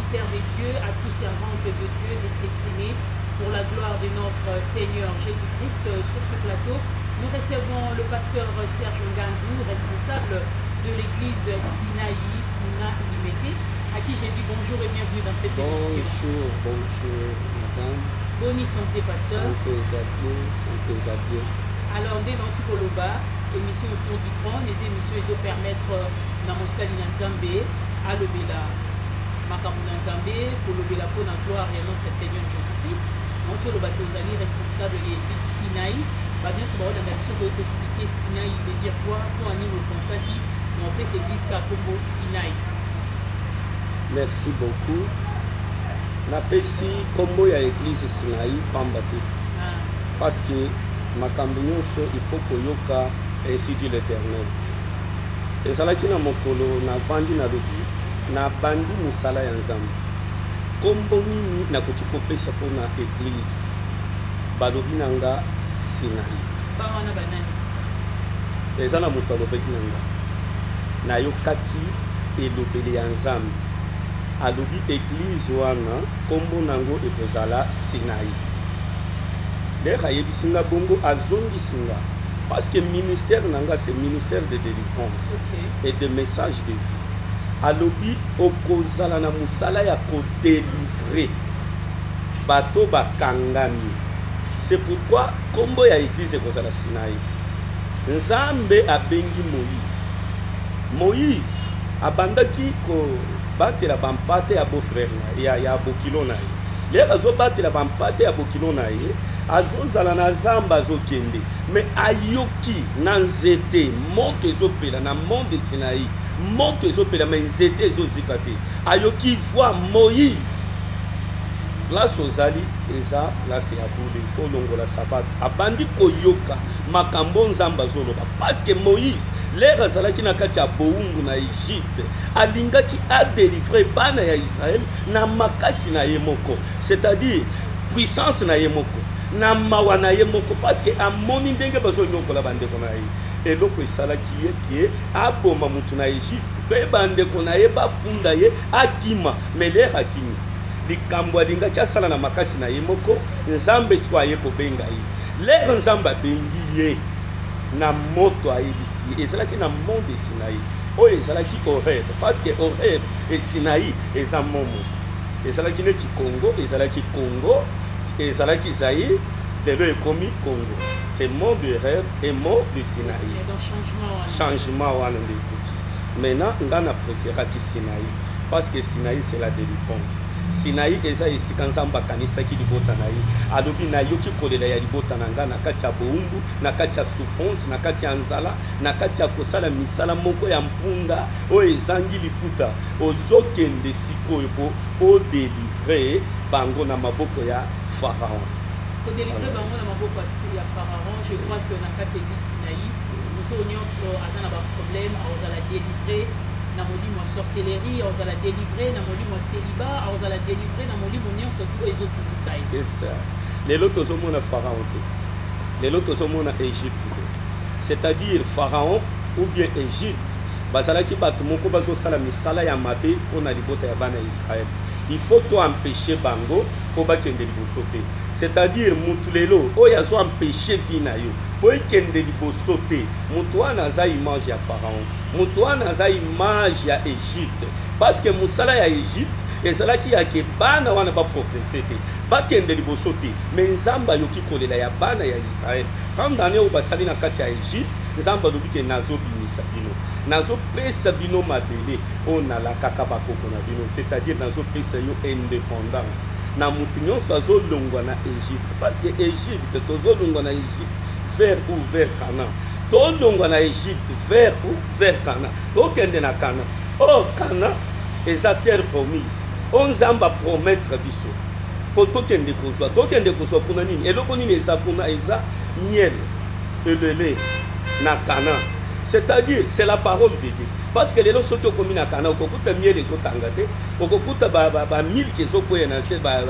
serviteurs de Dieu, à toute servante de Dieu de s'exprimer pour la gloire de notre Seigneur Jésus-Christ. Sur ce plateau, nous recevons le pasteur Serge Ngandou, responsable de l'église Sinaï Funa Limité, à qui j'ai dit bonjour et bienvenue dans cette émission. Bonjour, madame. Bonne santé, pasteur. Santé à bien. Alors, dès notre Koloba, émission autour du trône, les émissions ils vont permettre dans mon salle Nzambe, à l'obéla, Makamuna Nzambe, pour l'obéla pour la gloire et notre Seigneur Jésus-Christ. Mon Dieu, le baptême responsable de l'église Sinaï. Bien sûr, on a l'habitude de t'expliquer Sinaï veut dire quoi, pour animer le conseil qui nous appelle cette église Kakombo Sinaï. Merci beaucoup. Napesi kombo ya église Sinaï pambati. Parce que makambo nyonso il faut koyoka ainsi dit l'Éternel. Ezalaki na mokolo na vandi na lobi na bandi musala ya Nzambe. Kombo nini nakoki kopesa mpona église balobi na nga Sinaï. Bawana banani. Eza na moto alobaki na nga nayokaki elobeli ya Nzambe alobi église wana kombo nango ekozala Sinaï. Leka yebisi nga bongo azongisi nga parce que ministère nanga c'est ministère de délivrance et de message de vie. Alobi okozala na musala ya kodélivrer bato bakangami. C'est pourquoi kombo ya église ekozala Sinaï. Nzambe abengi Moïse abandaki ko batela bampate ya beau-frère ya bokilo na ye. Leka azobatela bampate ya bokilo na ye azozala na zamba azokende mais ayoki na nzete moto ezopela na monde Sinaï moto ezopela mais nzete ezozika te ayoki voix Moïse place ozali eza place ya bule il faut longola sabat abandi koyoka makambo nzamba zoloba parce que Moïse lera azalaki na kati ya boungu na Égypte alingaki adélivrer bana ya Israël na makasi na ye moko c'est-à-dire puissance na ye moko na mawa na ye moko parce que amoni ndenge bazonyokola bandeko na ye eloko esalaki ye ke aboma mutu na Égypte pe bandeko na ye bafunda ye akima melera akimi likambo alingaki asala na makasi na ye moko Nzambe siko aye kobenga ye lero Nzambe abengi ye na moto ayebisi ye ezalaki na monde Sinaï oyo ezalaki Horeb parce que Horeb et Sinaï eza momo ezalaki neti Congo ezalaki Congo ezalaki Zaïre lelo ekomi Congo c'est mot de Horeb et mot de Sinaï changement wana nde ekuti maintenant nga na préféraki Sinaï parce que Sinaï c'est la délivrance. Sinaï eza esika Nzambe akanisaki libota na ye alobi nayoki kolela ya libota na nga na kati ya boumbu na kati ya souffrance na kati ya nzala na kati ya kosala misala moko ya mpunda oyo ezangi lifuta ozokende sikoyo po odélivre bango na maboko ya Pharaon. Odélivre bango na maboko ya Pharaon. Je crois que na kati ya Sinaï moto nyonso aza na ba problème ozala délivrer na molimo sorcellerie ozala délivrer na molimo célibat ozala délivrer na molimo nyonso tu ezotubisa ye. C'est ça. Lelo tozomona Pharaon te lelo tozomona Égypte te c'est-à-dire Pharaon ou bien Égypte bazalaki bato moko bazosala misala ya mabe mpona libota ya bana ya Israël. Il faut to empêcher bango po bakende liboso te c'est-à-dire mutu lelo oyo azo empêcher vi na yo po ekende liboso te mutu wana aza image ya Pharaon mutu wana aza image ya Égypte parce que musala ya Égypte ezalaki yake bana wana baprogresse te bakende liboso te mais Nzambe ayoki kolela ya bana ya Israël comme dane oyo basali na kati ya Égypte Nzambe alobi ke nazobimisa bino nazopesa bino mabele oyo nalakaka bakoko na bino c'est-à-dire nazopesa yo indépendance na mutu nyonso azolongwa na Égypte parce que Égypte tozolongwa na Égypte vers ou vers Canaan tolongwa na Égypte vers ou vers Canaan tokende na Canaan oh Canaan eza terre promise oyo Nzambe apromettre biso po tokende kozwa kuna nini eloko nini eza kuna eza miel elele na Canaan c'est-à-dire c'est la parole de Dieu parce que les gens sont commis na Canaan okokuta miel ezotanga te okokuta ba milk ezokoya na se ba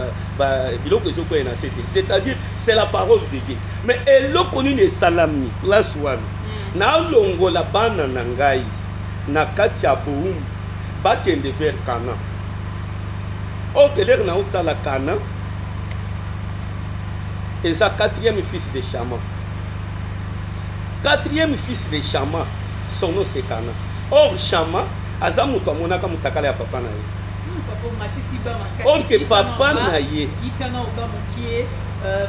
biloko ezokoya na se c'est-à-dire c'est la parole de Dieu mais eloko nini esalami place wana na longola bana na ngai na kati ya boumbu bakende vers Canaan Or que l'air n'a pas la Cana. Et sa quatrième fils de Chama. Quatrième fils de Chama, son nom c'est Cana. Or Chama, Azamuto Monaka Mutakala ya papa na ye. Or que papa na ye.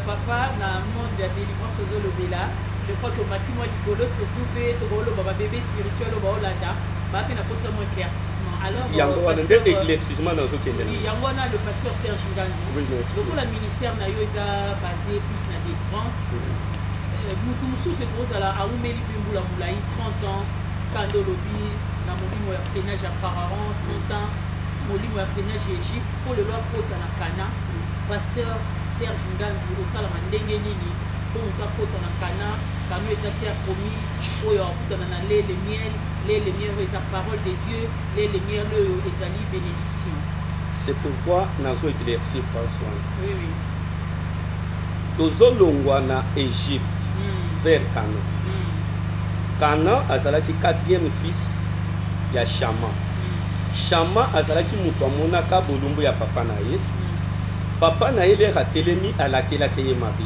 Papa na monde de délivrance aux Olobela. Je crois que Mati moi Nicolo surtout bébé spirituel au Baolanda. Bah fait na poste mon éclaircissement. Alors il y a un éclaircissement dans ce qui est là. Il y a le pasteur Serge Ngandu. Donc le ministère na yo est basé plus na délivrance. Mutumu c'est gros à la Aoumeli Bimbula Moulaï 30 ans Kandolobi na molimo ya freinage à Pharaon 30 ans molimo ya freinage à Égypte pour le loi kota na Kana. Pasteur Serge Ngandu au salama ndenge nini pour muta kota na Kana kanu est terre promise pour ya kota na lait le miel les paroles de Dieu les miel le ezali bénédiction. C'est pourquoi nous avons éclairci par soi. Oui oui. Tozolongwa na Égypte vers Cana. Cana azalaki quatrième fils ya Chama. Chama azalaki mutu amonaka bolumbu ya papa na ye. Papa na ye leka telemi alakelaki ye mabe.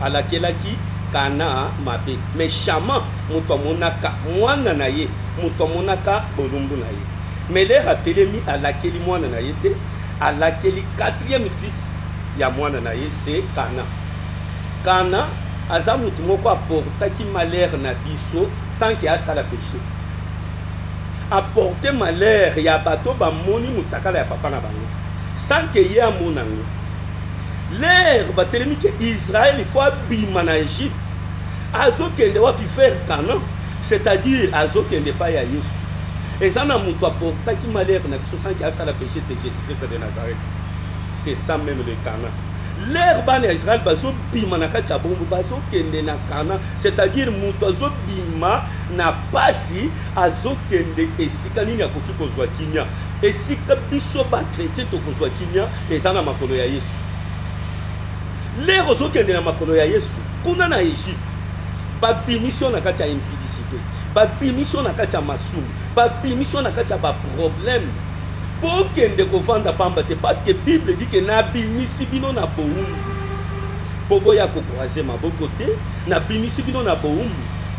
Alakelaki Cana mabe. Mais Chama mutu amonaka mwana na ye mutu amonaka bolumbu na ye. Mais leka telemi alakeli mwana na ye te. Alakeli quatrième fils ya mwana na ye c'est Cana. Cana azamutu moko apportaki malheur na biso sans qu'il y ait ça la péché. Apporter malheur ya bato ba moni mutakala ya papa na bango sans qu'il y ait un monango. L'air batelemi que Israël il faut bima na Égypte. Azokende wapi faire Canaan, c'est-à-dire azokende pa ya Yesu. Et ça na mutu apportaki malheur na biso sans qu'il y ait ça la péché, c'est Jésus-Christ de Nazareth. C'est ça même le Canaan. L'air ban Israël bazo bima na kati ya bombo bazo kende na Kana, c'est-à-dire mutu azo bima na pasi azo kende esika nini akoki kozwa kimia esika biso ba chrétien to kozwa kimia ezana makolo ya Yesu. L'air ozo kende na makolo ya Yesu kuna na Égypte ba bimission na kati ya impudicité ba bimission na kati ya masumu ba bimission na kati ya ba problème. Pour qu'il ne confondent pas parce que la Bible dit que Nabi Misibino na boum. Pogo ya ko croiser ma bon côté, Nabi Misibino na boum.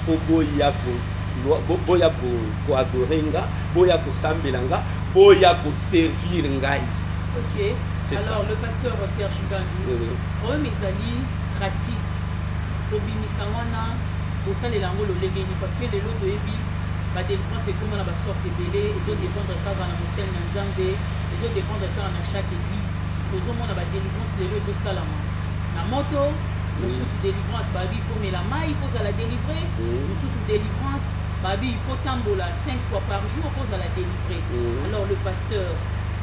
Pogo ya ko adorenga, boya ko sambelanga, boya ko servir ngai. OK. Alors le pasteur Serge Ngandu, pour mes amis pratique, obimisa wana osala lango lo legeni parce que les lots de ebi la délivrance est comme on a sorte belé, ils ont dépendre quand on a Moussel Nanzambe, ils ont dépendre quand on a chaque église, ils ont la délivrance les lots de salama. La moto, nous sous délivrance, babi il faut mais la maille pose à la délivrer, nous sous délivrance, babi il faut tambola 5 fois par jour pose à la délivrer. Alors le pasteur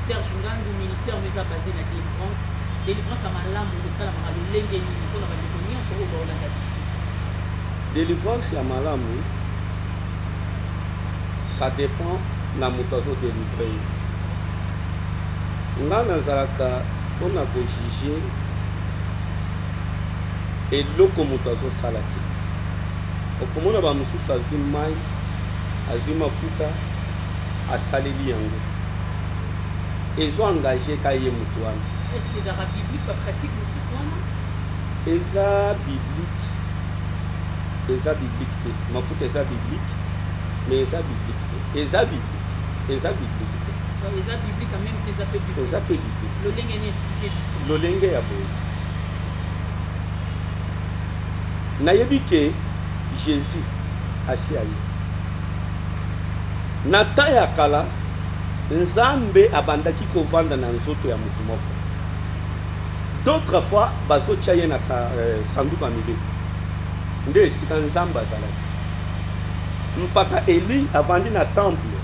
Serge Ngandu ministère mais a basé la délivrance à malamu de salama le lengeni pour la délivrance sur au bord de la délivrance à malamu. Ça dépend de la moutazo délivrée. On a juger et l'okomoutazo salaki. Au moment où nous avons azumai, azumafuta, asaleli yango. Ils ont engagé Kaye Moutouane. Est-ce que les arabes bibliques pas pratiquent le soufouane? Eza biblique. Mafuta eza biblique. Mais eza biblique. Eza biblique. Eza biblique. Eza biblique en même temps biblique. Eza biblique. Le lenge n'est expliqué du Le lenge ya boy. Nayebi ke Jésus asi ayi. Na ta ya kala Nzambe abandaki kovanda na nzoto ya mutu moko. D'autres fois bazo chaye na sanduku ya mibeko. Nde esika Nzambe azalaki. Mpaka Eli avandi na temple.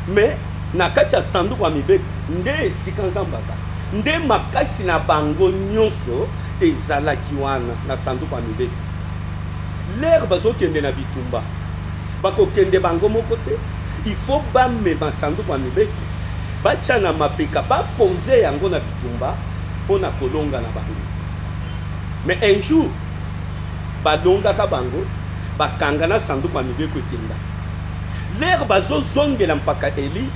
Mais na kasi ya sanduku ya mibeko nde esika Nzambe azalaki. Nde makasi na bango nyonso ezalaki wana na sanduku ya mibeko. L'air bazokende na bitumba. Bakokende bango moko te. Il faut bamema sanduku ya mibeko. Bacha na mapeka ba poser yango na bitumba pona kolonga na bango. Mais un jour balonga ka bango bakanga na sanduku ya mibeko ekenda. L'air bazozongela mpaka Eli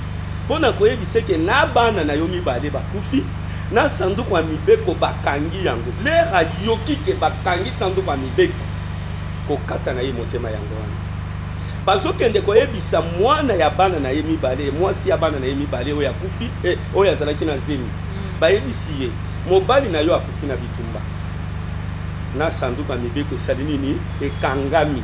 mpona koyebisa ke na bana na yo mibale bakufi na sanduku ya mibeko bakangi yango lera yoki ke bakangi sanduku ya mibeko kokata na ye motema yango wana bazokende koyebisa mwana ya bana na ye mibale mwasi ya bana na ye mibale oyo akufi oyo azalaki na zemi bayebisi ye mobali na yo akufi na bitumba na sanduku ya mibeko esali nini ekangami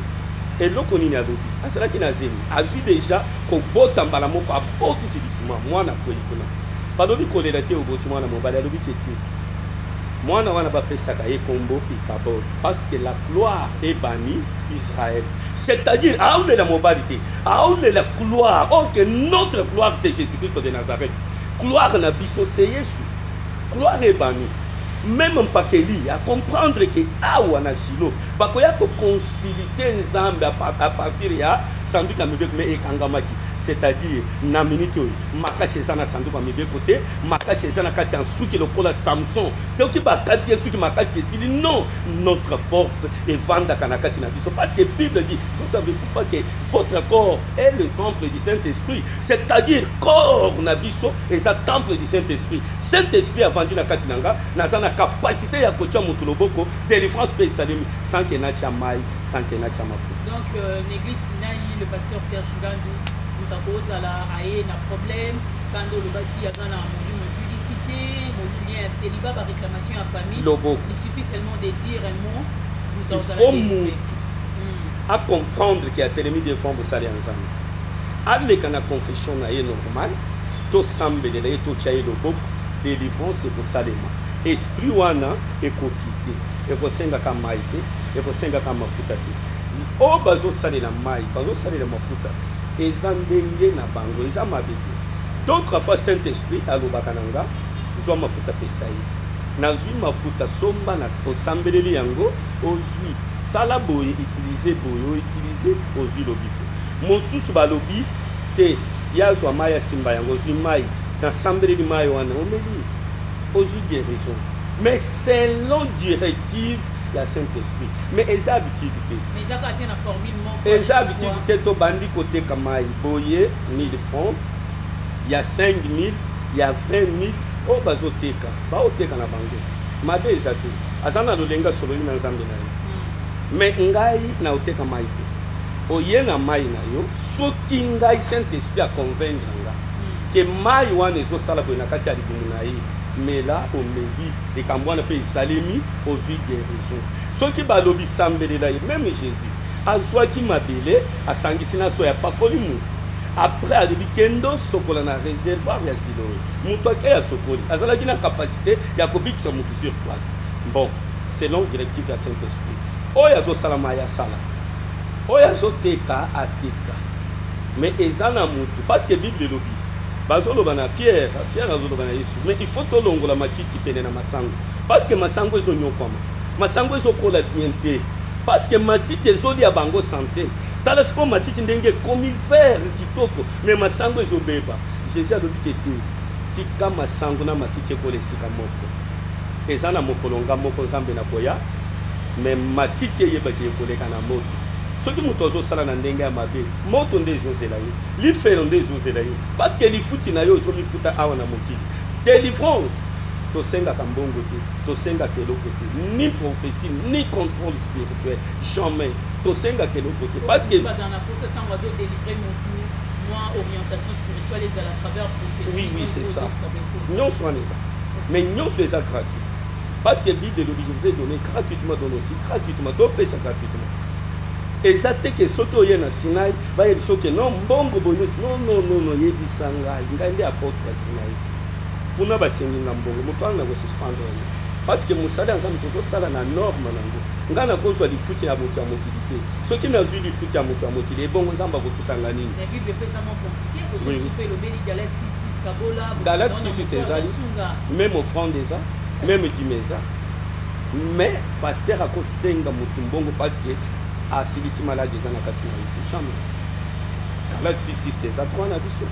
eloko nini alobi azalaki na zemi azwi deja kobota mbala moko abotisi bituma mwana kweli kuna balobi kolela te oboti mwana mobali alobi ke ti mwana wana bapesaka ye kombo Ikabod parce que la gloire est bannie Israël, c'est-à-dire aoulela mobali te aoulela gloire or que notre gloire c'est Jésus-Christ de Nazareth, gloire na biso c'est Yesu, gloire est bannie. Même Mpakeli à comprendre que awa na Shilo bakoya ko conciliter nzambe à partir ya sanduku ya mibeko me ekangamaki, c'est-à-dire na minute makasi eza na sanduku ya mibeko te makasi eza na kati ya suki lokola Samson toki bakati ya suki makasi esili non, notre force evandaka na kati na biso parce que Bible dit vous savez-vous pas que votre corps est le temple du Saint-Esprit, c'est-à-dire corps na biso eza temple du Saint-Esprit. Saint-Esprit avandi na kati nanga nazana capacité ya kotia mutu loboko délivrance pe salimi sans que natia mai sans que natia mafu. Donc l'église Sinaï, le pasteur Serge Ngandou nous impose à la haie na problème quand le baki a gana mon publicité mon lien célibat par réclamation à famille loboko. Il suffit seulement de dire un mot il faut mutu à comprendre qu'il y a tellement de formes de salir ensemble avec na confession na ye normal to sambele na ye to chaye loboko délivrance pour salema esprit wana ekokite ekosengaka mai te ekosengaka mafuta te o bazosalela mai bazosalela mafuta eza ndenge na bango eza mabe te. D'autres fois Saint-Esprit alobaka nanga zwa mafuta pesa ye nazwi mafuta somba na osambeleli yango ozwi sala boye utiliser boye outiliser ozwi lobiko mosusu balobi te yazwa mai asimba yango ozwi mai na sambeleli mai wana omeli ozwi guérison mais selon directive ya Saint-Esprit mais eza habitude te mais eza kati na formule moko eza habitude te to bandi koteka mai boye 1000 francs ya 5000 ya 20000 o bazoteka baoteka na bango mabe eza te aza na lolenga sololi na nzambe na ye mais ngai na oteka mai te oye na mai na yo soki ngai Saint-Esprit a convaincre nga ke mai wana ezosala boye na kati ya libumu na ye mais là omeli likambo wana mpe esalemi ozwi guérison soki balobi sambelela ye même Jésus azwaki mabele asangisi na so ya pakoli mutu après alobi kendo sokola na réservoir ya Siloé mutu ake ya sokoli azalaki na capacité ya kobikisa mutu sur place bon selon directive ya Saint-Esprit oyo azosala mai asala oyo azoteka ateka mais eza na mutu parce que Bible elobi bazoloba na Pierre azoloba na Yesu mais il faut tolongola matiti pene na masango parce que masango ezonyokwama masango ezokola bien te parce que matiti ezoli ya bango santé tala siko matiti ndenge komi vert kitoko mais masango ezobeba Jésus alobi ke te tika masango na matiti ekola esika moko eza na mokolonga moko nzambe na koya mais matiti eyebaki ekoleka na moto soki moto azosala na ndenge ya mabe moto nde ezozela ye lifelo nde ezozela ye parce que lifuti na yo ozomifuta awa na mokili délivrance tosengaka mbongo te tosengaka eloko te ni prophétie ni contrôle spirituel jamais tosengaka eloko te parce que orientation spirituelle est à travers prophétie oui c'est ça nyonso wana eza mais nyonso eza gratuit parce que Bible elobi je vous ai donné gratuitement donne aussi gratuitement topesa gratuitement eza te ke soki oye na Sinai bayebisa oke non mbongo boye non yebisa ngai nde apôtre ya Sinai mpona basengi nga mbongo moto wana nakosuspendre yango parce que mosala ya nzambe tozosala na norme nango ngai nakozwa lifuti ya moto ya mokili te soki nazwi lifuti ya moto ya mokili ebongo nzambe akofutanga nini Galate 6 ezali même offrande eza même dîme eza mais pasteur akosenga motu mbongo parce que asilisi maladi eza na kati na yo jamais Galate 6 eza droit na biso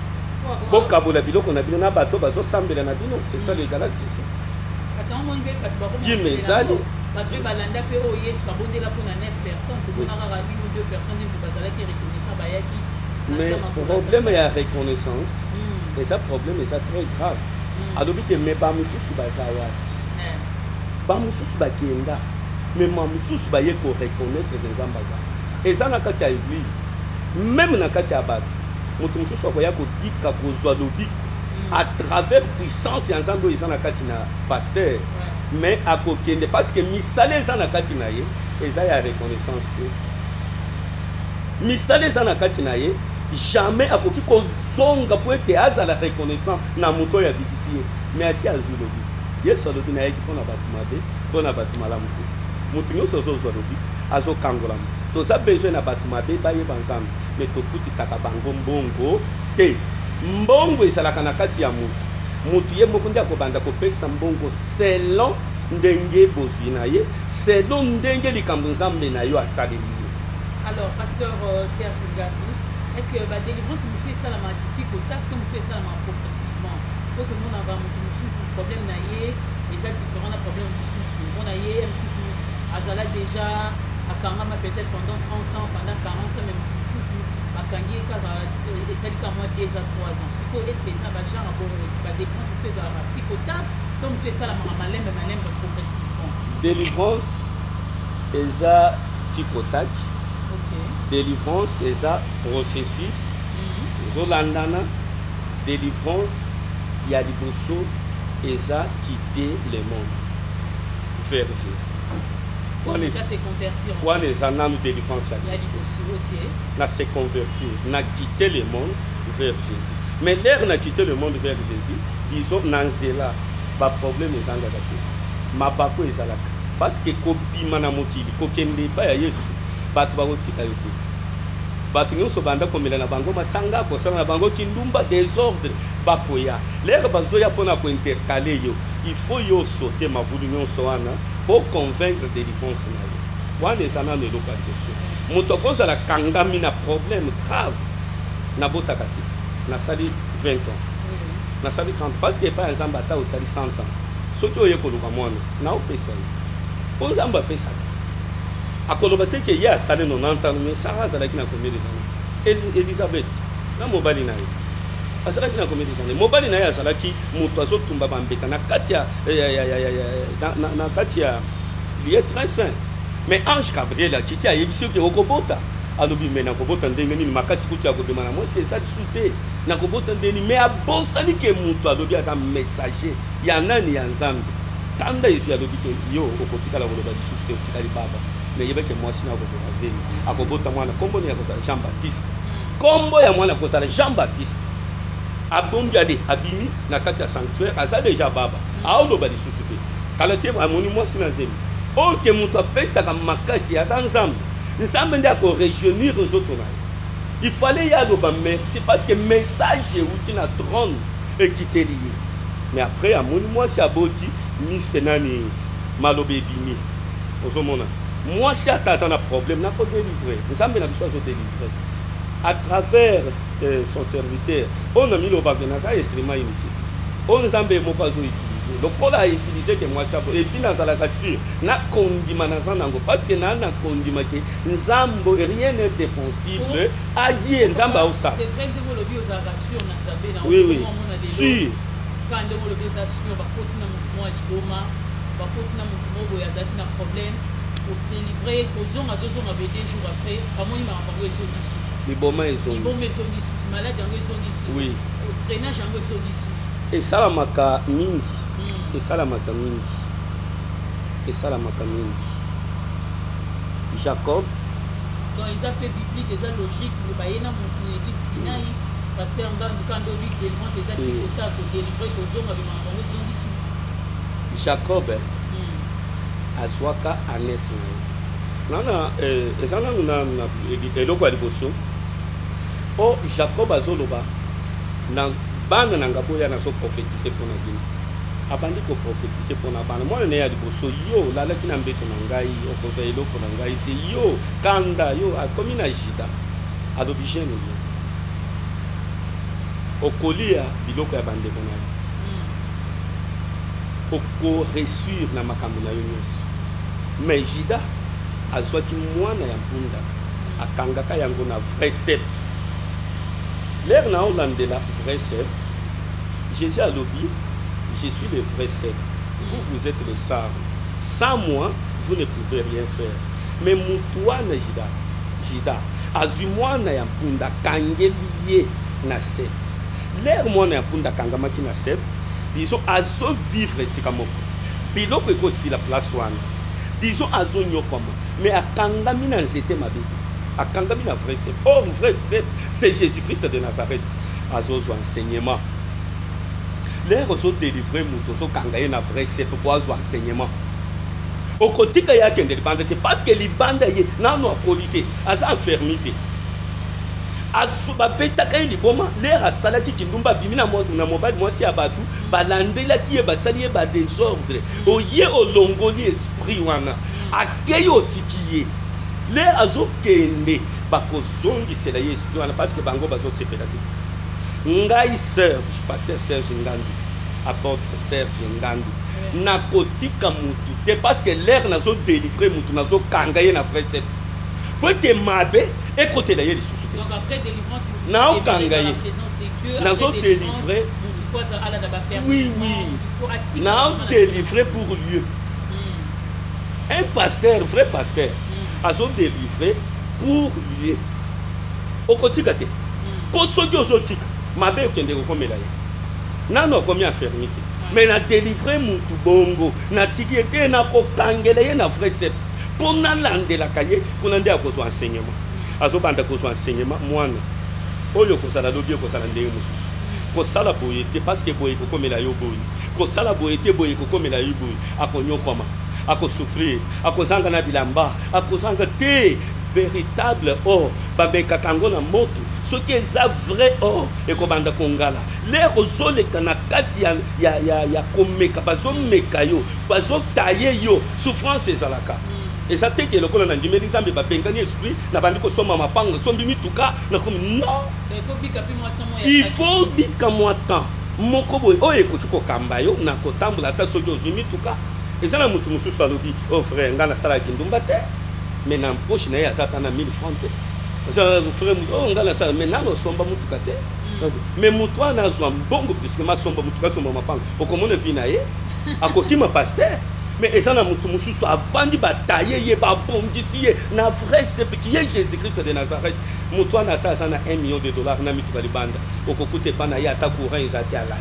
bokabola biloko na bino na bato bazosambela na bino c'est ça le Galate 6 dîme ezali bato balanda mpe oyo Yesu abondela mpona 9 personnes tomonaka kaka 1 ou 2 personnes nde bazalaki reconnaissant bayaki mais problème ya reconnaissance Et ça problème est ça très grave. alobi ke me bamosusu baza wapi bamosusu bakenda me bamosusu baye koreconnaître ke nzambe aza eza na kati ya église même na kati ya bato moto mosusu akoya kodika kozwa lobiko à travers puissance ya nzambe oyo eza na kati na pasteur mais akokende parce que misala eza na kati na ye eza ya reconnaissance te misala eza na kati na ye jamais akoki kozonga po ete azala reconnaissant na moto oyo abikisi ye mais asi azwi lobi yesu alobi nayeki mpo na bato mabe mpo na bato malamu te moto nyonso ozozwa lobi azokangola mo toza besoin na bato mabe bayeba nzambe me tofutisaka bango mbongo te mbongo ezalaka na kati ya moto moto ye moko nde akobanda kopesa mbongo selon ndenge bozwi na ye selon ndenge likambo nzambe na yo asaleli ye. Alors pasteur Serge Ngapi, est-ce que la délivrance nous fait ça la maladie au tact nous fait ça progressivement pour que nous avons un problème naïe les différents problèmes du mon naïe azala déjà à Kangama peut-être pendant 30 ans pendant 40 ans même bakangi kaka esali ka moi 2 à 3 ans siko est-ce que ça va genre la délivrance nous fait ça la maladie au tact comme fait ça la malembe progressivement délivrance eza tikotak. Délivrance est un processus. Zolandana, délivrance, il y a des bossos et ça quitter le monde vers Jésus. On est à se convertir. On est en âme délivrance là. Il y a des bossos, ok. On a se convertir, on a quitté le monde vers Jésus. Mais l'air on a quitté le monde vers Jésus, ils ont nanzela, pas problème les engagés. Ma bako est là. Parce que kobima na mokili, kokende pa ya Yesu. Bato bakotika yo te bato nyonso banda komela na bango masanga kosala na bango kindumba désordre bakoya lere bazoya mpona kointercale yo il faut yo sote mabulu nyonso wana po convaincre délivrance na yo wana eza nano eloko ya liboso moto akozala kangami na problème grave nabotaka te nasali 20 ans nasali 30 parce que epai ya nzambe ata osali 100 ans soki oye koluka mwana naopesa ye po nzambe apesaka akoloba te ke ye asali 90 ans mais Sarah azalaki na combien de temps Elisabeth na mobali na ye azalaki na combien de temps mobali na ye azalaki moto azotumba bambeka na kati ya na kati ya lieu très saint mais ange Gabriel akiti ayebisi oke okobota alobi me nakobota ndenge nini makasi kutu ya kobima na mwasi eza lisu te nakobota ndeni mais abosani ke moto alobi aza messager ya nani ya nzambe tanda yesu alobi ke yo okotikala koloba lisusu te otikali baba mais il y avait que moi sinon à Kobota mwana kombo ni Jean Baptiste kombo ya mwana kozala Jean Baptiste abongi ali abimi na kati ya sanctuaire aza déjà baba aolo ba lisusu te kala te amoni moi sina zemi o ke muto apesa ka makasi ya nzambe nzambe ndia ko réunir aux autres na il fallait y aller ba merci parce que message outi na trône et quitter lié mais après amoni moi si aboti ni senani malobe bimi ozomona moi si ataza na problème n'a pas délivré nzambe na biso azo délivrer à travers son serviteur on a mis le bagage ça extrêmement inutile on nzambe moko azo utiliser donc on a utilisé que moi chapeau et puis dans la voiture na kondima na zanango parce que na kondima que nzambo rien n'est possible a dit nzambe au ça c'est vrai que le bio za rassure na nzambe na oui sûr quand le bio za rassure ba kotina mutu mo liboma ba kotina mutu mo boya zaki na problème pour délivrer aux gens à 2 jours après comment il m'a envoyé sur les bomba ils ont malade oui freinage et ça la maka mingi et ça la maka mingi et ça la maka mingi Jacob dans les appels bibliques des logiques le bayena mon église Sinaï parce que quand on dit délivrance des actes pour délivrer aux gens avec envoyé sur Jacob azwaka anes nana ezana na eloko ya liboso o Jacob azoloba na bana na ngaboya na so prophétiser pour na bino abandi ko prophétiser pour na bana mwana ne ya liboso yo lalaki na mbeto na ngai okoza eloko na ngai te yo kanda yo akomi na jida alobi gene yo okolia biloko ya bandeko na yo oko réussir na makambo na yo nyonso mais Jida azwaki mwana ya mpunda akangaka yango na vrai sep l'air na olandela vrai sep Jésus a lobby, je suis le vrai sel. Vous êtes le sable. Sans moi, vous ne pouvez rien faire. Mais Moutouana Jida, Azumwana Yampunda Kangeliye na sel. L'air mwana Yampunda Kangamaki na sel, disons, azo vivre sikamoko. Biloko aussi la place wana. Disons, azo nyokoma. Mais à Kangami na nzete mabidi. À Kangami na vrai sel. Or, vrai sel, c'est Jésus-Christ de Nazareth. Azo enseignement. L'air ozo délivrer mouto, ozo kangaye na vrai sel pour avoir enseignement. Au côté qu'il y a des bandes, parce que les bandes n'ont pas qualité, elles ont infirmité. Asuba beta kai liboma l'air à salati kindumba bimina na mobile moi si abatu balandela ki e basali e ba désordre oye olongoli esprit wana akeyo tikiye l'air azo kende bakozongi c'est la esprit wana parce que bango bazo sepela ngai Serge pasteur Serge Ngandu apôtre Serge Ngandu na kotika mutu te parce que l'air nazo délivrer mutu nazo kangaye na frère c'est pour que mabe et côté la yeli sous. Donc après délivrance, vous dans la présence de Dieu. Nous sommes délivrés. Oui, oui. Nous sommes délivrés pour Dieu. Un pasteur, vrai pasteur, a sont délivrés pour Dieu. Au quotidien, pour ceux qui ont dit, ma belle qui est comme là. Nous avons combien fermé. Mais nous avons délivré mon tout bongo. Nous avons dit que nous avons kangélé na vrai set. Pour nous lander la cahier, pour nous dire qu'on soit enseignement. Azobanda ko enseignement mwana oyo ko sala lobi ko sala ndenge mususu ko sala boyete parce que boye ko komela yo boye ko sala boyete boye ko komela yo boye akonyokoma ako souffrir ako zanga na bilamba ako zanga te véritable or babeka kango na moto ce qui est vrai or et ko banda kongala l'air ozole kana kati ya komeka bazo meka yo bazo tailler yo souffrance ezalaka. Et ça te que le colonel du médecin ne va pas gagner esprit, n'a pas dit que son maman pang, son bimi tout cas, n'a comme non. Il faut dire qu'à moi temps, mon kobo, oh écoute ko kambayo, n'a ko tambula ta sojo zumi tout cas. Et ça n'a mutu musu salobi, oh frère, ngana sala kindumbate, mais n'a poche na ya satana 1000 francs. Ça frère, oh ngana sala, mais n'a no somba mutu kate. Mais mutwa na zo mbongo puisque ma somba mutu ka somba mapang. O comment ne vinaye, à côté ma pasteur. Mais ça n'a mutu mususu avant de batailler ye ba bongisi ye na vrai c'est petit Jésus-Christ de Nazareth mutwa na ta sana $1 million na mitu balibanda okokute pana ya ta courant ezati ala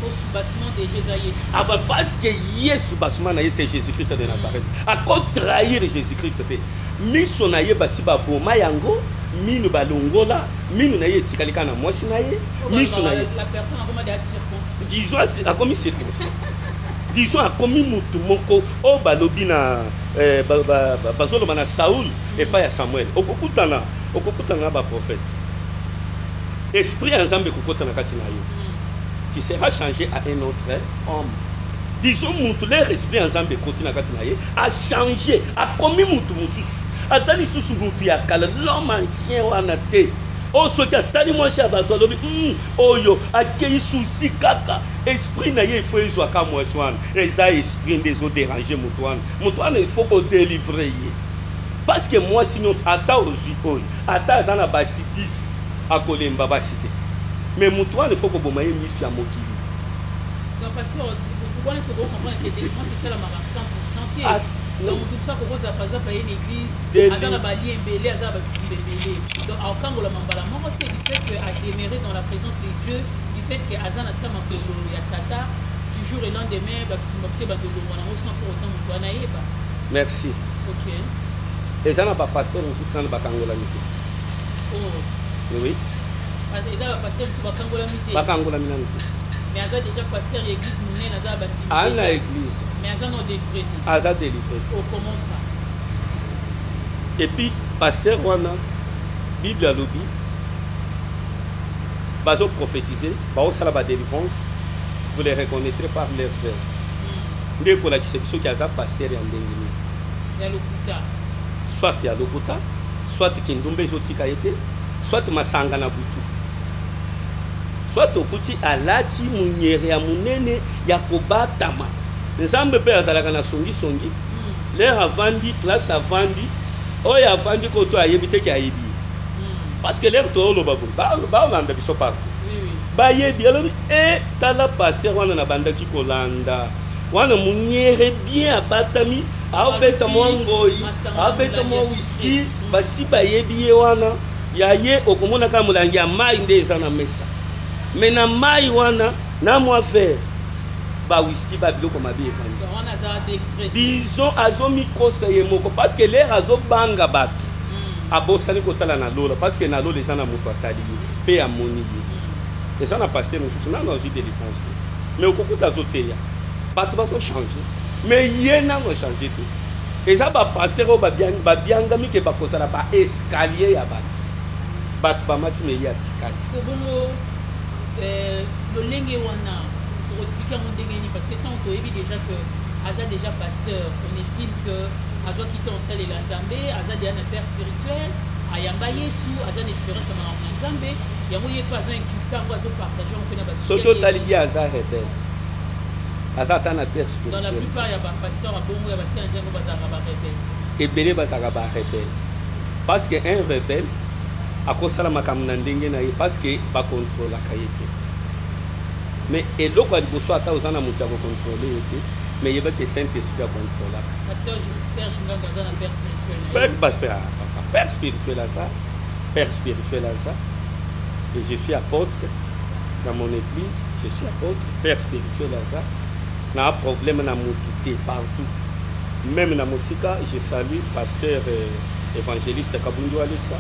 au soubassement de Jésus. Avant parce que Yesu basman na c'est Jésus-Christ de Nazareth à quoi trahir Jésus-Christ te miso na ye basiba boma yango minu balongola minu na ye tikalika na mwasi na ye miso na ye la personne a comment des circoncis disons a commis circoncis. Disons à commis mutu moko o balobi na bazolo na Saoul et pas à Samuel okokutana ba prophète esprit ensemble kokotana katina yo tu seras changé à un autre homme. Disons mutu leur esprit ensemble kotina katina ye a changé a commis mutu mususu azali susu mutu ya kala l'homme ancien wana te. Oh, ce qui a tali moi chez Abatolobi, oyo, a qui souci kaka, esprit na ye, il faut y soit comme moi soin, et ça esprit des autres dérangés, Moutouane, il faut qu'on délivre. Parce que moi, sinon, ata aussi, ata zana basi 10 à Kolemba basité. Mais Moutouane, il faut qu'on bomaye mission à Mokili. Donc, pasteur, pourquoi il faut comprendre que délivrance, c'est ça la marque 100%. Donc, tout ça, par exemple, il y a une église, Azana Bali Mbélé, Azana Bali Mbélé. Donc, à Okango, la Mambala, moi, du fait qu'à demeurer dans la présence de Dieu, du fait que Azana Sama Kolo, Yatata, du jour et lendemain, tu m'as fait de l'eau, on a sans pour autant Moutouanaïe. Merci. Ok. Et ça n'a pas passé, on s'est dans le Bakangola Mité. Oh. Oui. Ils ont passé sur Bakangola Mité. Bakangola Mité. Mais Azana déjà pasteur l'église Mouné, Azana bâti. À l'église. Mais Azana ont délivré. Azana délivré. Oh, comment ça? Et puis, pasteur Wana, Bible à l'obi, baso prophétisé, bao salaba délivrance, vous les reconnaîtrez par leurs œuvres. Dès qu'on a dit ce qui a pasteur et en déngini. Il y a l'Okuta. Soit il y a l'Okuta, soit Kindombe Zotika été, soit Masanga Nabutu. Soit au kuti alati munyere ya munene ya kobatama. Nzambe pe azalaka na songi songi. L'air avandi, place avandi. Oya avandi koto ayebite ki ayebi. Parce que l'air to lo babu. Ba landa biso partout. bayebi alobi tala pasteur wana na bandaki kolanda wana muniere bien abatami aobeta mwa ngoi aobeta mwa whisky basi bayebi ye wana ya ye okomonaka molangi ya mai nde eza na mesa me na mai wana na mwa verre ba whisky ba biloko mabe evandi disons azomikosa ye moko parce que l'air azobanga bato abosani kotala na lola parce que na lola eza na moto atali ye mpe amoni ye eza na pasteur mosusu nano azwi délivrance te mais okokuta azoteya bato bazochange mais ye nano change te eza bapasteur oyo babiangami ke bakozala baescalier ya bato bamati me ye atikati lolenge wana pour expliquer mon dégât parce que tant que déjà que Aza déjà pasteur on estime que Aza quitté en salle et l'Anzambé Aza déjà un père spirituel ayamba Yesu Aza une espérance en Anzambé yango ye pas un inculquant Aza partager on connaît ba surtout talibi Aza rebelle Aza tana père spirituel dans la plupart il y a ba pasteur à bongo ya ba c'est Anzambo bazaka ba rebelle et belé bazaka ba rebelle parce que un rebelle akosala makambo na ndenge na ye parce que ba contrôle akayeke mais eloko ya liboso ata oza na moto ya kocontrôle ye te mais yeba ke Saint-Esprit acontrôlaka pasteur Serge Nganga aza na père spirituel père spirituel aza et je suis apôtre dans mon église je suis apôtre père spirituel aza na problème na motu te partout même na mosika je salue pasteur évangéliste Kabundu Alessa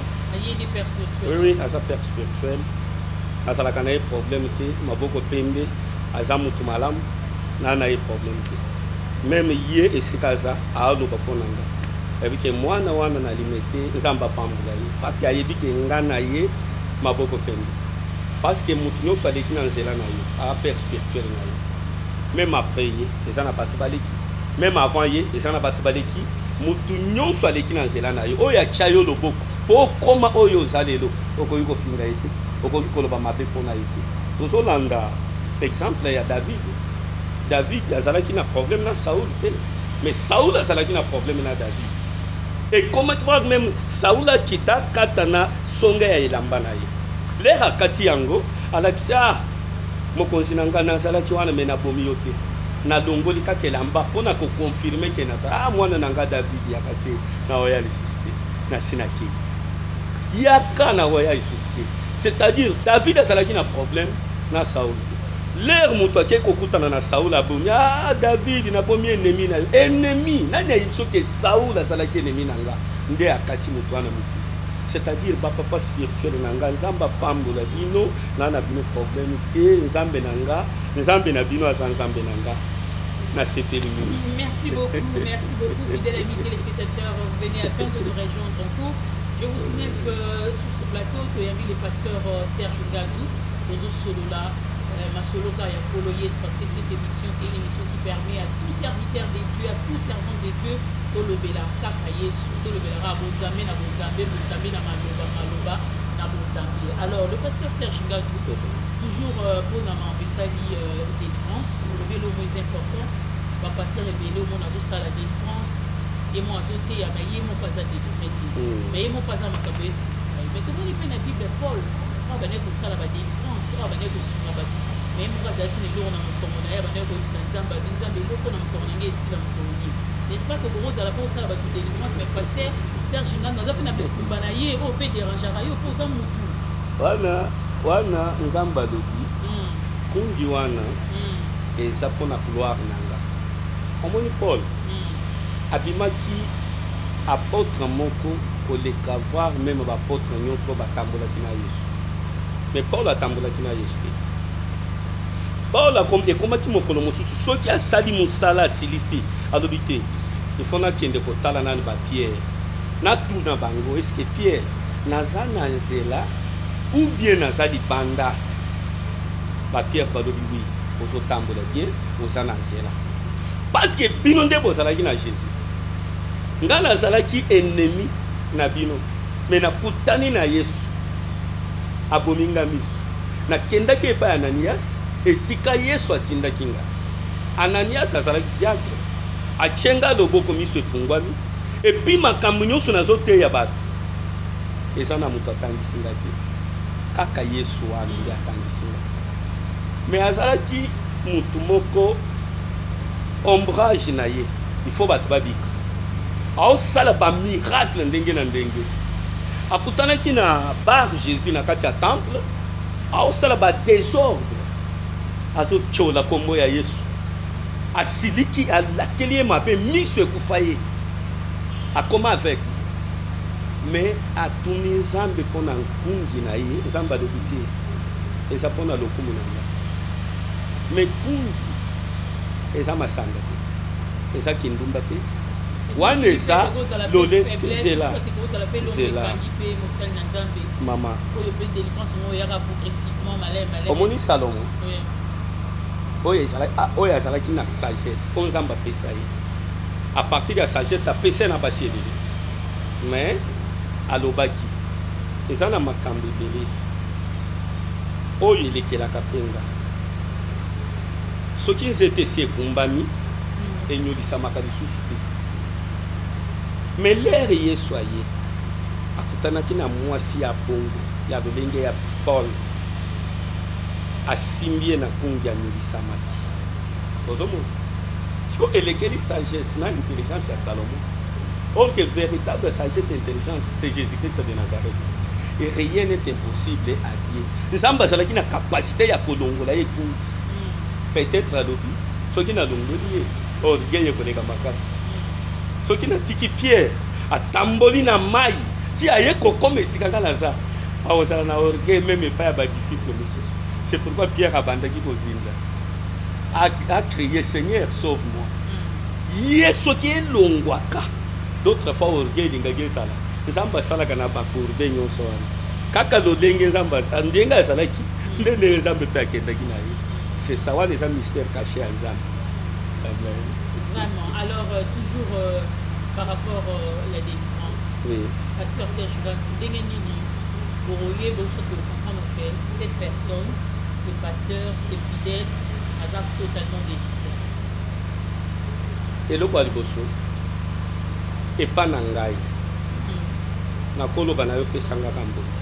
oui aza père spirituel azalaka na ye problème te maboko pembe aza mutu malamu na ye problème te même ye esika aza aaloba mpo na nga ayebi ke mwana wana nalime te nzambe apambola ye parce que ayebi ke nga na ye maboko pembe parce que mutu nyonso aleki na nzela na ye aa père spirituel na ye même après ye eza na bato baleki même avant ye eza na bato baleki mutu nyonso aleki na nzela na ye oyo atya yo loboko mpo okoma oyo oza lelo okoki kofinga ye te okoki koloba mabe mpona ye te tozolanda exemple ya David azalaki na problème na Saoul te mais Saoul azalaki na problème na David et comment tu vois même Saoul akita kata na songa ya elamba na ye lere akati yango alakisi mokonzi na nga nazalaki wana me nabomi yo te nalongoli kaka elamba mpona koconfirme ke naza mwana na nga David yaka te na oya lisusu te nasinaki yaka na oya lisusu te c'est-à-dire David azalaki na problème na Saoul l'air moto ake kokutana na Saoul abomi David nabomi ennemi na ennemi nani ayebi soki Saoul azalaki ennemi na nga nde akati moto wana motu c'est-à-dire bapapa spirituel na nga nzambe apambola bino nga na bino problème te nzambe na nga nzambe na bino aza nzambe na nga na sepeli mingi. Merci beaucoup fidèles amis téléspectateurs, vous venez à temps de nos régions tantôt. Je vous signale que sur ce plateau il y a mis le pasteur Serge Ngandou aux Solola Masoloka ya Koloyes parce que cette émission c'est une émission qui permet à tout serviteur de Dieu, à tout servant de Dieu de lobela kaka Yesu, de lobela bonzambe na bonzambe, bonzambe na maloba na bonzambe. Alors le pasteur Serge Ngandou toujours pour na mambetali délivrance, le vélo moins important, ba pasteur ebele mon azo sala délivrance et moi azote ya na yemo pas à délivrer. Mais yemo pas à makabe Israël. Mais comment il fait la Bible Paul on va dire que ça la délivrance, on va dire que sur la même on va dire que les jours on a mon on a ya ba ne ko nzamba eloko na mokona nge esila mokoni. N'est-ce pas que pour ça la pour ça la délivrance mais pasteur Serge Ngandou aza pena betumba na ye o pe déranger yo pour ça mutu. Wana nzamba lobi kungi wana eza mpona gloire na nga omoni Paul abimaki apôtre moko koleka voir même baapôtre nyonso batambolaki na Yesu mais Paul atambolaki na Yesu te Paul ekomaki mokolo mosusu soki asali mosala asilisi alobi te ifo nakende kotala nani bapierre natuna bango eske Pierre naza na nzela ou bien naza libanda bapierre balobi wi ozotambola bien oza na nzela parce que bino nde bozalaki na Jésus nga nazalaki ennemi na bino me nakutani na Yesu abomi nga miso nakendaki epai ya Ananias esika Yesu atindaki nga Ananias azalaki diable atie nga loboko miso efungwami epi makambo nyonso nazoteya bato eza na moto atangisi nga te kaka Yesu wana nde atangisi nga mais azalaki mutu moko ombrage na ye il faut bato babika aosala bamiracle ndenge na ndenge akutanaki na bar Jésus na kati ya temple aosala badésordre azotyola kombo ya Yesu asiliki alakeli ye mabe miso ekufa ye akoma avec mais atuni nzambe mpona nkungi na ye nzambe alobi te eza mpona lokumu na nga mais nkungi eza masanga te eza kindumba te wana eza lole zela mama omoni Salomo oyo azalaki na sagesse oyo nzambe apesa ye à partir ya sagesse apesa na basi ebele mais alobaki eza na makambo ebele oyo elekelaka mpenga soki nzete esi ekumbami enyolisamaka lisusu te mais lere Yesu aye akutanaki na mwasi ya bongo ya lolenge ya Paul asimbi ye na kungi anyolisamaki ozomona siko elekeli sagesse na intelligence ya Salomon. Or que véritable sagesse et intelligence, c'est Jésus-Christ de Nazareth. Et rien n'est impossible à Dieu. Nous avons besoin d'une capacité à kolongola et peut-être à l'obi. Ceux qui n'ont pas l'ongoli, or gagne pour les gamakas. Ceux qui n'ont tiki pierre, à tamboli na maï, si aye koko mais si kanga laza, a osala na orgueil même pas à ba disciple. C'est pourquoi Pierre a bandaki kozinda. A crié Seigneur, sauve-moi. Yeso qui est longwaka. D'autres fois orgueil d'ingage sala nzamba sala kana bakourde nyonso wana kaka lodenge nzamba ndenga salaki ndenge nzambe pe akendaki na ye c'est ça wana eza mystère caché à nzambe. Vraiment. Alors toujours par rapport à la délivrance, oui. Pasteur Serge ndenge nini boroye besoin de comprendre que cette personne, ce pasteur, ces fidèles azar totalement délivré eloko aliboso epa na ngai nakoloba na yo pesangaka mbote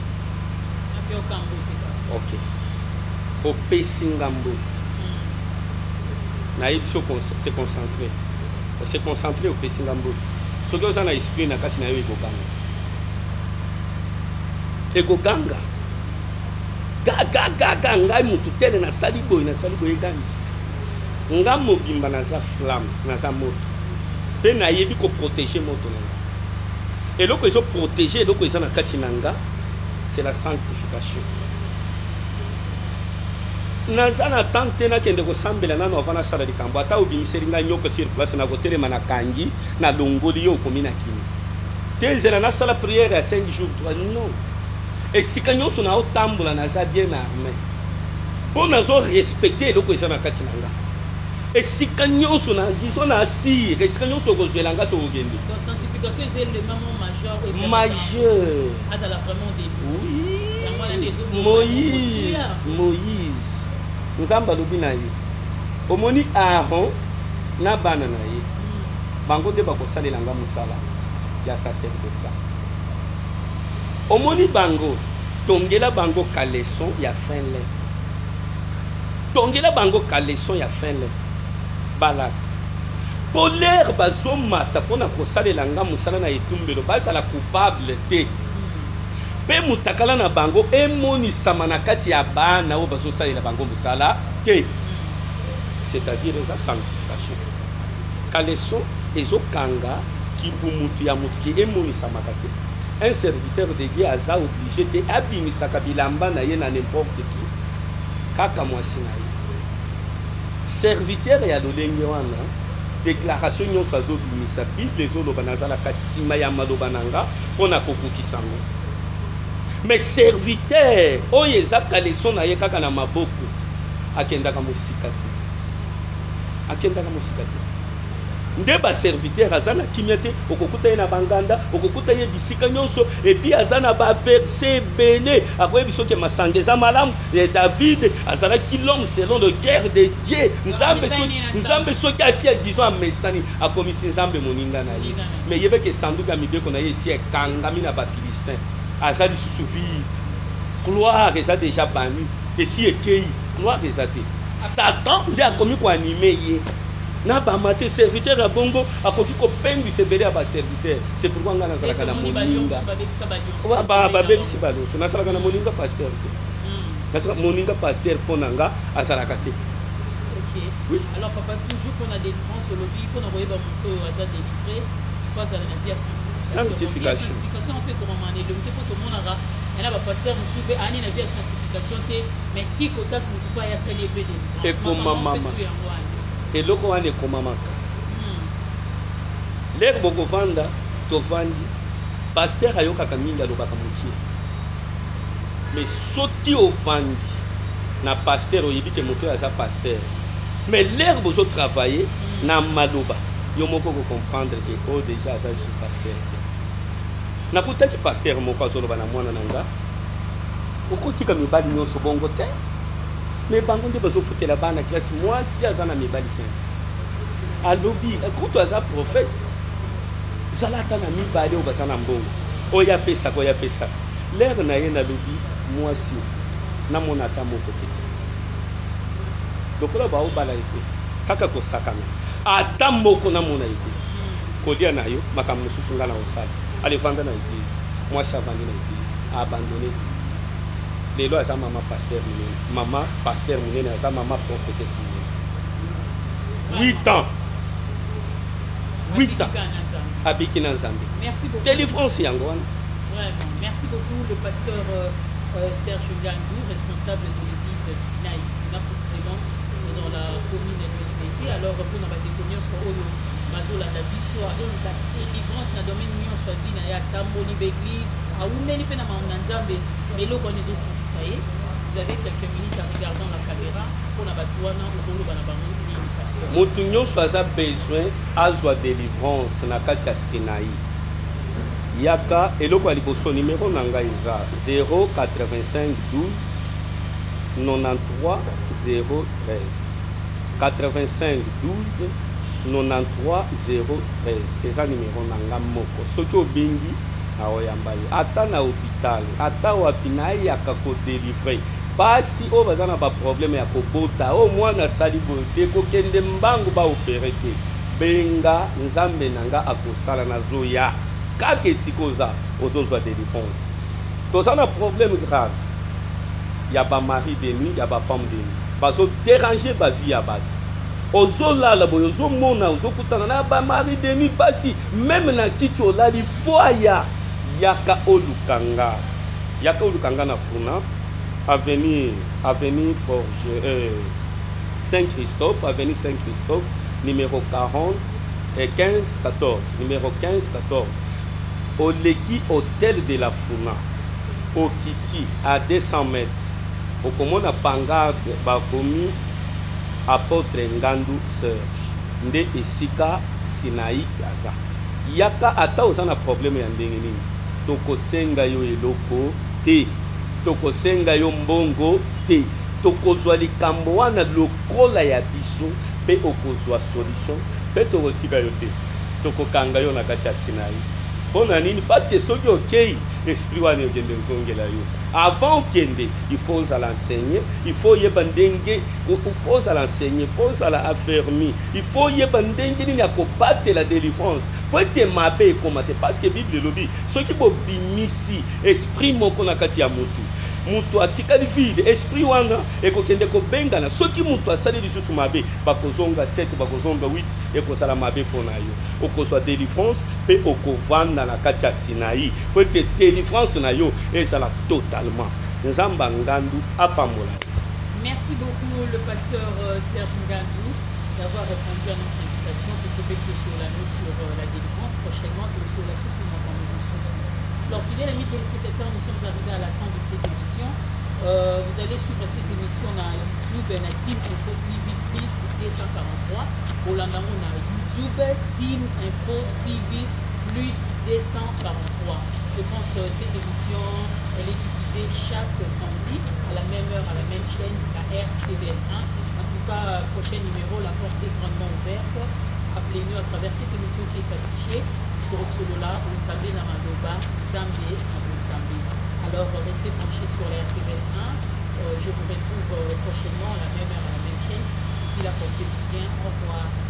ok opesinga mbote nayebi so se concentrer opesinga mbote soki oza na esprit na kati na yo ekoganga gaga ngai mutu tele nasali boye gani nga mobimba naza flamme naza moto pe nayebi koprotéger moto na nga eloko ezo protéger eloko eza na kati na nga c'est la sanctification. Naza na tante nakende kosambela nano avant nasala likambo ata obimiseli ngai nyoko sur place na kotelema na kangi na longoli yo okomi na kini te ezela nasala prière ya 5 jours 3 non esika nyonso na otambola naza bien armé mpo nazo respecter eloko eza na kati na nga esika nyonso na diso na asire esika nyonso kozwela nga tokokende. Donc sanctification est l'élément majeur et majeur. Ah ça la vraiment des oui. Moïse nzamba lobi na ye omoni Aaron na bana na ye bango nde bakosalela nga mosala ya sacerdoce omoni bango tongela bango caleçon ya fin lait tongela bango caleçon ya fin lait balaka po lere bazomata mpona kosalela nga mosala na etumbelo bazala coupable te mpe mutakala na bango emonisama na kati ya bana oyo bazosalela bango mosala te c'est-à-dire eza sanctification caleçon ezokanga kibumutu ya mutu ki emonisamaka te. Un serviteur de Dieu aza obligé te abimisaka bilamba na ye na n'importe qui kaka mwasi na ye serviteur ya lolenge wana déclaration nyonso azobimisa bible ezoloba nazalaka nsima ya maloba na nga mpona kokokisango mais serviteur oyo eza caleçon na ye kaka na maboko akendaka mosika te nde baserviteur aza na kimia te okokuta ye na banganda okokuta ye bisika nyonso epuis aza na baverse ebele akoyebi soki masanga eza malamu David azalaki l'homme selon le cœur de Dieu nzambe soki asi disons amesani akomisi nzambe moninga na ye mais yebeke sanduku ya mibeko na ye esi ekangami na bafilistin aza lisusu vide gloire eza déjà bani esi ekei gloire ezate Satan nde akomi koanime ye na bamate serviteur ya bongo akoki kopengwisa ebele ya baserviteur. C'est pourquoi nga nazalaka na moninga babebisi balonso nasalaka na moninga pasteur te nasalaka moninga pasteur mpo na nga azalaka te. Oui. Alors papa, toujours qu'on a des délivrance au lobby, qu'on a envoyé mon moto au hasard délivré, il faut avoir la vie à sanctification. La sanctification, on peut commander. Le moto pour tout le monde, il y a un pasteur, on souvient, il y a une vie à sanctification, mais qui contact ne peut pas y avoir les délivrance. Et comment maman? Et là, on est comme maman. L'air beaucoup vanda, to vandi, pasteur a yoka kaminga lo baka muki. Mais sauti au vandi, na pasteur au yibi que moto a sa pasteur. Mais l'air vous travailler na maloba yo moko ko comprendre que oh déjà ça c'est pasteur na kuta ki pasteur moko azoloba na mwana nanga okotika mibali nyonso bongo te mais bango nde bazo futela bana classe moi si azana mibali saint alobi kuto aza prophète zalata na mibali o bazana mbongo oya pesa l'air na ye na lobi moi si na monata moko te. Donc là, on va aller kaka ko sakana ata moko na mona ite kodia na yo makambo susunga na osala allez vendre na église moi ça vendre na église abandonner les lois ça maman pasteur munene ça maman prophétesse munene 8 ans abiki na nzambe. Merci beaucoup. Délivrance yango wana. Vraiment, merci beaucoup le pasteur Serge Ngandou, responsable de l'église Sinaï, précisément dans la commune de Liberté. Alors pour nous découvrir sur Oyo Mazola la biso alors la délivrance na domaine nyonso bina ya tamboli l'église a uneni pe na manzambe mais lo konezo tout ça y est. Vous avez quelques minutes en regardant la caméra pour na batuana okolo bana bango ni pasteur. Motu nyonso aza besoin azwa délivrance na kati ya Sinaï. Yaka eloko liboso numéro nanga eza 085 12 93 013 85 12 93 013 eza numéro nanga moko soki obengi aoyamba yo ata na hôpital ata wapi nayaka kodélivre basi oyo baza na baproblème ya kobota oyo mwana asali boye te kokende mbangu baopere te benga nzambe nanga akosala nazoya kaka esika ozozwa délivrance. Toza na problème grave ya bamari de nuit ya bafemme de nuit bazodérange bavie ya bato ozolala boye ozomona ozokutana na bamari de nuit basi même na kiti olali foya yaka olukanga na funa avenue Forge Saint-Christophe avenue Saint-Christophe numéro 40 et 15-14 numéro 15-14 Oleki hôtel de la Funa au Kiti à 200 mètres au commune Pangarde bakomi apôtre Ngandou Serge nde esika Sinaï Gaza yaka ata ozana problème ya ndenge nini tokosenga yo eloko te tokosenga yo mbongo te tokozwa likambo wana lokola ya biso pe okozwa solution pe tokotika yo te tokokanga yo na kati ya Sinaï. Pona nini parce que soki okei esprit wana okende ozongela yo avant okende il faut l'enseigner il faut yeba ndenge il faut l'enseigner il faut la affermir il faut yeba ndenge nini ya kobattre la délivrance po ete mabe ekomate parce que Bible lobi soki bobimisi esprit moko na kati ya mutu atikali vide esprit wana ekokende kobengana soki mutu asali lisusu mabe bakozonga 7 bakozonga 8 ekozala mabe mpona yo okozwa délivrance mpe okovanda na kati ya Sinaï po ete délivrance na yo ezala totalement nzambe Ngandou apambola. Merci beaucoup le pasteur Serge Ngandou d'avoir répondu à notre invitation pour se mettre sur la délivrance prochainement que sur la souffrance dans le souffle. Alors, fidèles amis téléspectateurs, nous sommes arrivés à la fin de cette émission. Vous allez suivre cette émission sur YouTube, na Team Info TV plus 243. Au Landamon, na YouTube, Team Info TV plus 243. Je pense que cette émission, elle est diffusée chaque samedi à la même heure, à la même chaîne, la RTVS1. En tout cas, prochain numéro, la porte est grandement ouverte. Appelez-nous à travers cette émission qui est affichée. Pour cela, vous savez, dans Maloba, Zambé, Zambé. Alors, restez branchés sur la RTVS1 Je vous retrouve prochainement à la même heure, à la même chaîne. D'ici là, portez-vous bien. Au revoir.